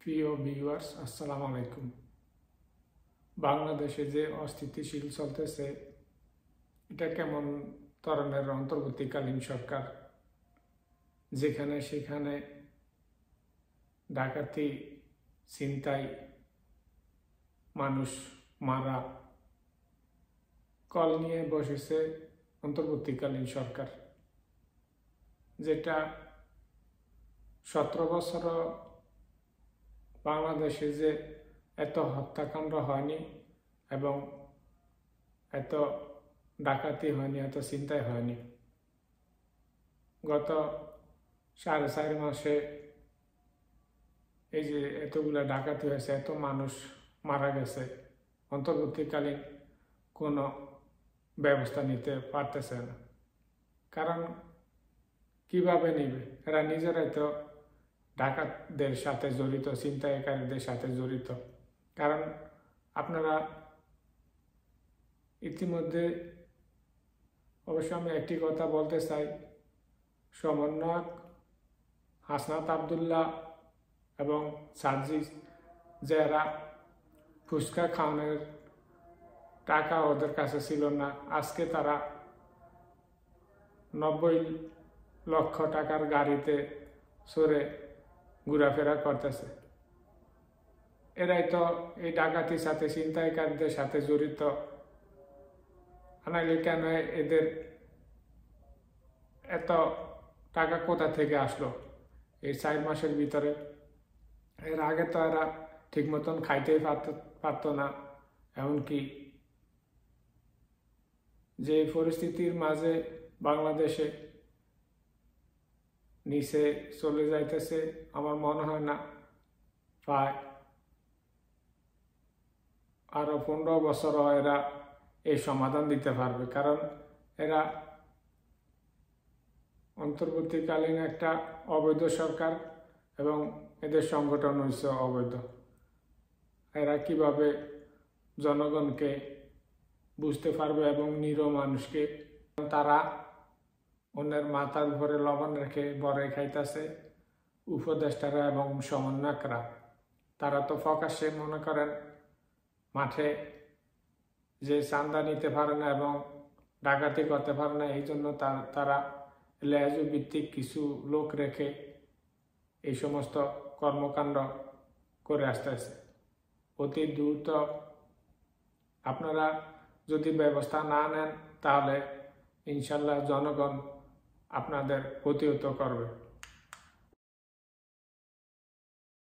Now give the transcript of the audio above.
প্রিয় ভিউয়ার্স, আসসালামু আলাইকুম। বাংলাদেশে যে অস্থিতিশীল চলতেছে, এটা কেমন ধরনের অন্তর্বর্তীকালীন সরকার, যেখানে সেখানে ডাকাতি, ছিনতাই, মানুষ মারা, কল নিয়ে বসেছে অন্তর্বর্তীকালীন সরকার, যেটা 17 বছর বাংলাদেশে যে এত হত্যাকাণ্ড হয়নি এবং এত ডাকাতি হয়নি, এত ছিনতাই হয়নি। গত 4.5 মাসে এই যে এতগুলো ডাকাতি হয়েছে, এত মানুষ মারা গেছে, অন্তর্বর্তীকালীন কোনো ব্যবস্থা নিতে পারতেছে না। কারণ কিভাবে নিবে? এরা নিজেরাই তো ডাকাতদের সাথে জড়িত, ছিনতাইকারীদের সাথে জড়িত। কারণ আপনারা ইতিমধ্যে, অবশ্য আমি একটি কথা বলতে চাই, সমন্বয়ক হাসনাত আবদুল্লাহ এবং সার্জিস, যারা ফুচকা খাওয়ানোর টাকা ওদের কাছে ছিল না, আজকে তারা 90 লক্ষ টাকার গাড়িতে চড়ে ঘোরাফেরা করতেছে। এরাই তো এই ডাকাতির সাথে, ছিনতাইকারীদের সাথে জড়িত। আনাইলে কেন এদের এত টাকা কোথা থেকে আসলো এই 4 মাসের ভিতরে? এর আগে তো এরা ঠিক মতন খাইতেই পারত না। এমনকি যে পরিস্থিতির মাঝে বাংলাদেশে নিচে চলে যাইতেছে, আমার মনে হয় না প্রায় আরো 15 বছর এরা এই সমাধান দিতে পারবে। কারণ এরা অন্তর্বর্তীকালীন একটা অবৈধ সরকার এবং এদের সংগঠন হচ্ছে অবৈধ। এরা কিভাবে জনগণকে বুঝতে পারবে এবং নিরীহ মানুষকে? তারা অন্যের মাথার উপরে লবণ রেখে বড়াই খাইতেছে। উপদেষ্টারা এবং সমন্বয়করা, তারা তো প্রকাশ্যে মনে করেন মাঠে যে চাঁদা নিতে পারে না এবং ডাকাতি করতে পারে না, এই জন্য তারা লেজু ভিত্তিক কিছু লোক রেখে এই সমস্ত কর্মকাণ্ড করে আসতেছে। অতি দ্রুত আপনারা যদি ব্যবস্থা না নেন, তাহলে ইনশাল্লাহ জনগণ আপনাদের প্রতিহত করবে।